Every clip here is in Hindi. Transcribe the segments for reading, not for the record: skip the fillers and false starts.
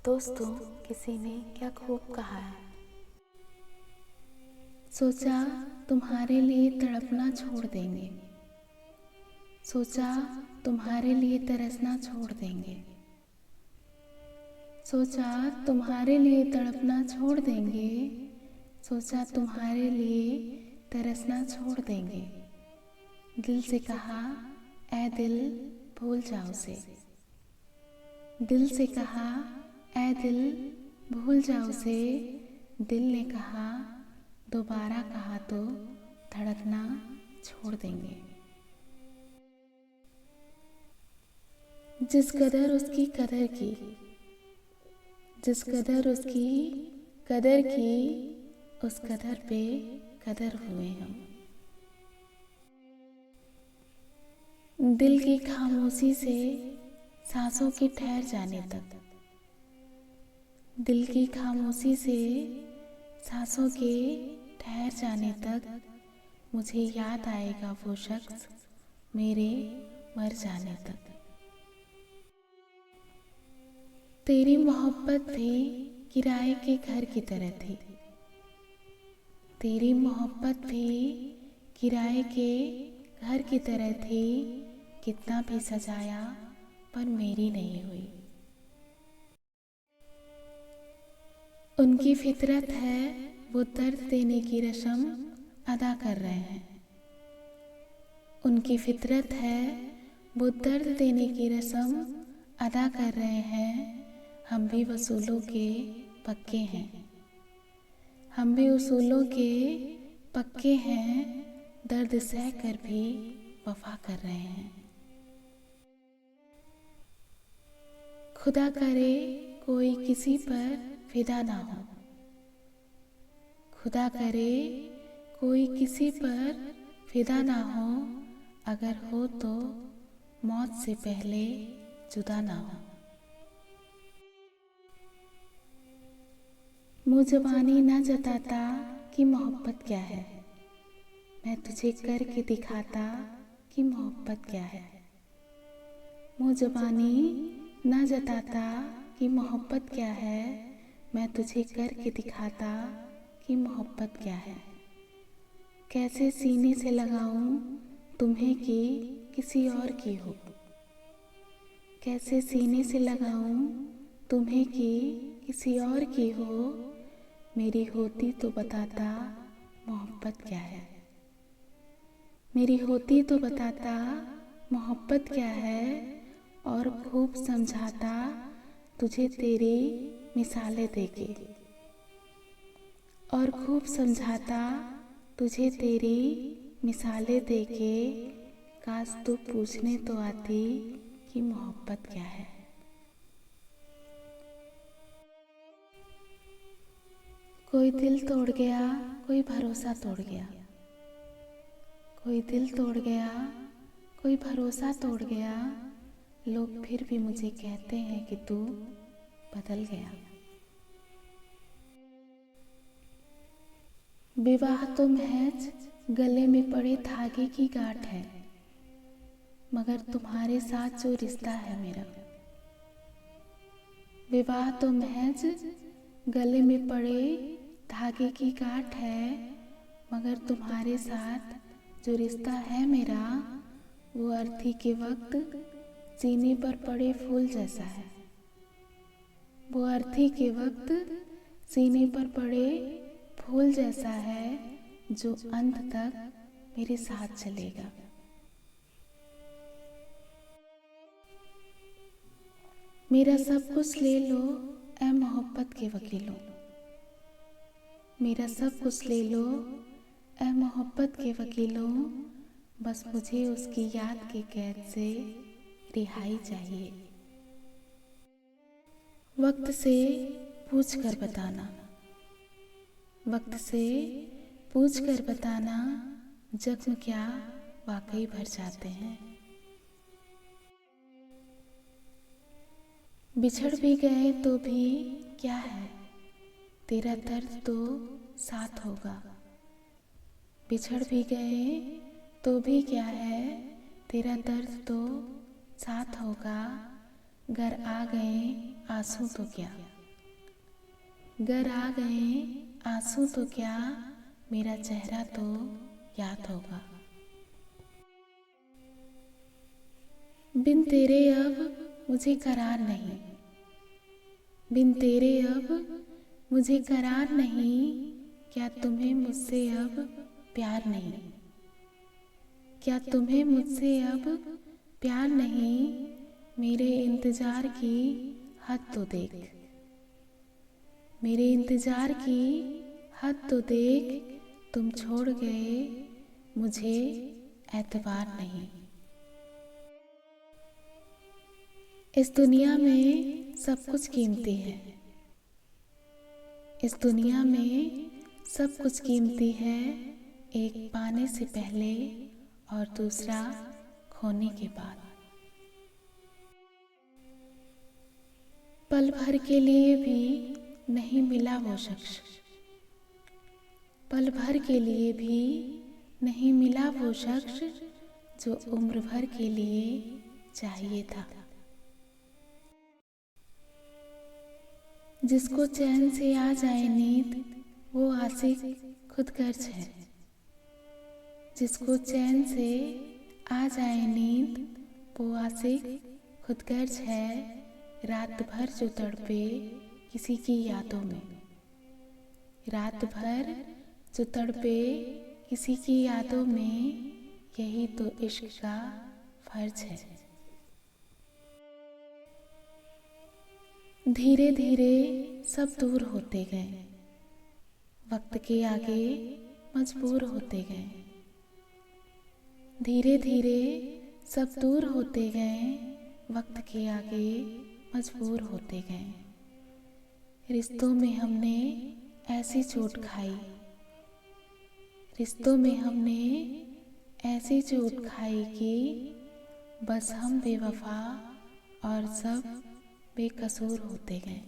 दोस्तों, किसी ने क्या खूब कहा है। सोचा तुम्हारे लिए तड़पना छोड़ देंगे, सोचा तुम्हारे लिए तरसना छोड़ देंगे, सोचा तुम्हारे लिए तड़पना छोड़ देंगे, सोचा तुम्हारे लिए तरसना छोड़ देंगे। दिल से कहा ऐ दिल भूल जाओ उसे, दिल से कहा ऐ दिल भूल जाओ उसे। दिल ने कहा दोबारा कहा तो धड़कना छोड़ देंगे। जिस कदर उसकी कदर की, जिस कदर उसकी कदर की, उस कदर पे कदर हुए हम। दिल की खामोशी से सांसों के ठहर जाने तक, दिल की खामोशी से सांसों के ठहर जाने तक मुझे याद आएगा वो शख्स मेरे मर जाने तक। तेरी मोहब्बत भी किराए के घर की तरह थी, तेरी मोहब्बत भी किराए के घर की तरह थी। कितना भी सजाया पर मेरी नहीं हुई। उनकी फितरत है वो दर्द देने की रस्म अदा कर रहे हैं, उनकी फितरत है वो दर्द देने की रस्म अदा कर रहे हैं। हम भी वसूलों के पक्के हैं, हम भी उसूलों के पक्के हैं। दर्द सह कर भी वफा कर रहे हैं। खुदा करे कोई किसी पर फिदा ना हो, खुदा करे कोई किसी पर फिदा ना हो। अगर हो तो मौत से पहले जुदा ना हो। मुँह ज़बानी ना जताता कि मोहब्बत क्या है, मैं तुझे करके दिखाता कि मोहब्बत क्या है। मुँह ज़बानी ना जताता कि मोहब्बत क्या है, मैं तुझे करके दिखाता कि मोहब्बत क्या है। कैसे सीने से लगाऊं तुम्हें कि किसी और की हो, कैसे सीने से लगाऊं तुम्हें कि किसी और की हो। मेरी होती तो बताता मोहब्बत क्या है, मेरी होती तो बताता मोहब्बत क्या है। और खूब समझाता तुझे तेरी मिसालें देके, और खूब समझाता तुझे तेरी मिसालें देके। काश तू पूछने तो आती कि मोहब्बत क्या है। कोई दिल तोड़ गया, कोई भरोसा तोड़ गया, कोई दिल तोड़ गया, कोई भरोसा तोड़ गया। लोग फिर भी मुझे कहते हैं कि तू बदल गया। विवाह तो महज गले में पड़े धागे की गांठ है, मगर तुम्हारे साथ जो रिश्ता है मेरा। विवाह तो महज गले में पड़े धागे की गांठ है, मगर तुम्हारे साथ जो रिश्ता है मेरा, वो अर्थी के वक्त सीने पर पड़े फूल जैसा है। वो अर्थी के वक्त सीने पर पड़े फूल जैसा है, जो अंत तक मेरे साथ चलेगा। मेरा सब कुछ ले लो ऐ मोहब्बत के वकीलों, मेरा सब कुछ ले लो ऐ मोहब्बत के वकीलों। बस मुझे उसकी याद के कैद से रिहाई चाहिए। वक्त से पूछ कर बताना, वक्त से पूछ कर बताना, जख्म क्या वाकई भर जाते हैं। बिछड़ भी गए तो भी क्या है, तेरा दर्द तो साथ होगा। बिछड़ भी गए तो भी क्या है, तेरा दर्द तो साथ होगा। घर आ गए आंसू तो क्या, गर आ गए आंसू तो क्या, मेरा चेहरा तो याद होगा। बिन तेरे अब मुझे करार नहीं, बिन तेरे अब मुझे करार नहीं, क्या तुम्हें मुझसे अब प्यार नहीं, क्या तुम्हें मुझसे अब प्यार नहीं, मेरे इंतजार की हद तो देख, मेरे इंतजार की हद तो देख, तुम छोड़ गए मुझे एतबार नहीं। इस दुनिया में सब कुछ कीमती है, इस दुनिया में सब कुछ कीमती है, एक पाने से पहले और दूसरा खोने के बाद। पल भर के लिए भी नहीं मिला वो शख्स, पल भर के लिए भी नहीं मिला वो शख्स, जो उम्र भर के लिए चाहिए था। जिसको चैन से आ जाए नींद वो आशिक खुदगर्ज है, जिसको चैन से आ जाए नींद वो आशिक खुदगर्ज है, रात भर जो तड़पे किसी की यादों में, रात भर जो तड़पे किसी की यादों में, यही तो इश्क का फर्ज है। धीरे धीरे सब दूर होते गए, वक्त के आगे मजबूर होते गए, धीरे धीरे सब दूर होते गए, वक्त के आगे मजबूर होते गए। रिश्तों में हमने ऐसी चोट खाई, रिश्तों में हमने ऐसी चोट खाई कि बस हम बेवफा और सब बेकसूर होते गए।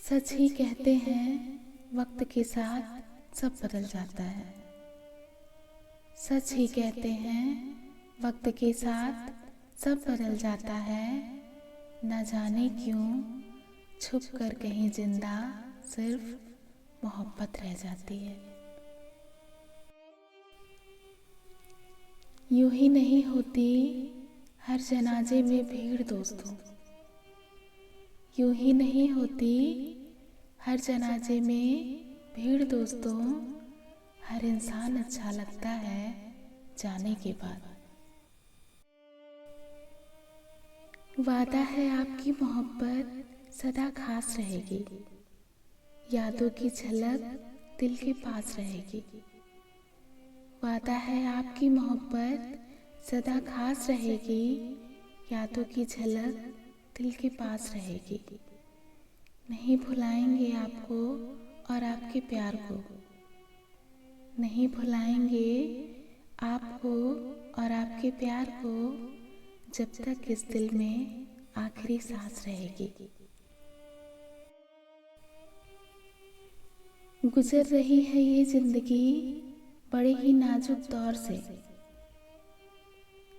सच ही कहते हैं वक्त के साथ सब बदल जाता है, सच ही कहते हैं वक्त के साथ सब बदल जाता है, न जाने क्यों छुप कर कहीं जिंदा सिर्फ मोहब्बत रह जाती है। यूं ही नहीं होती हर जनाजे में भीड़ दोस्तों, यूं ही नहीं होती हर जनाजे में भीड़ दोस्तों, हर इंसान अच्छा लगता है जाने के बाद। वादा है आपकी मोहब्बत सदा खास रहेगी, यादों की झलक दिल के पास रहेगी। वादा है आपकी मोहब्बत सदा खास रहेगी, यादों की झलक दिल के पास रहेगी। नहीं भुलाएंगे आपको और आपके प्यार को, नहीं भुलाएंगे आपको और आपके प्यार को, जब तक इस दिल में आखिरी सांस रहेगी। गुजर रही है ये जिंदगी बड़े ही नाजुक दौर से,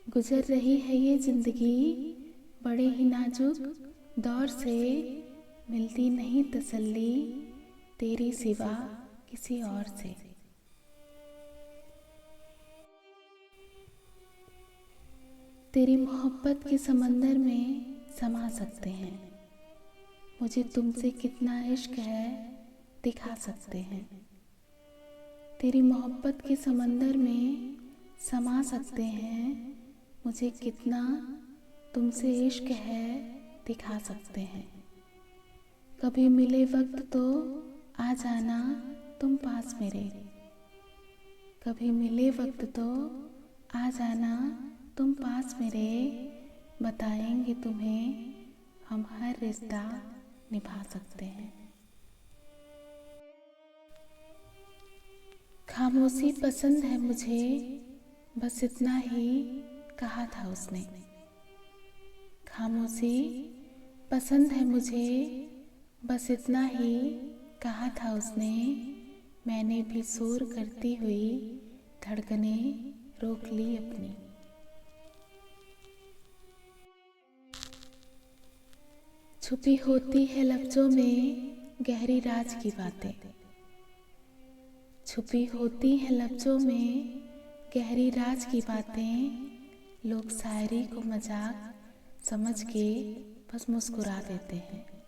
गुजर रही है ये जिंदगी बड़े ही नाजुक दौर से, मिलती नहीं तसल्ली तेरी सिवा किसी और से। तेरी मोहब्बत के समंदर में समा सकते हैं, मुझे तुमसे कितना इश्क है दिखा सकते हैं। तेरी मोहब्बत के समंदर में समा सकते हैं, मुझे कितना तुमसे इश्क है दिखा सकते हैं। कभी मिले वक्त तो आ जाना तुम पास मेरे, कभी मिले वक्त तो आ जाना तुम पास मेरे, बताएंगे तुम्हें हम हर रिश्ता निभा सकते हैं। खामोशी पसंद है मुझे, बस इतना ही कहा था उसने। खामोशी पसंद है मुझे, बस इतना ही कहा था उसने, मैंने भी शोर करती हुई धड़कनें रोक ली अपनी। छुपी होती है लफ्जों में गहरी राज की बातें, छुपी होती है लफ्जों में गहरी राज की बातें। लोग शायरी को मजाक समझ के बस मुस्कुरा देते हैं।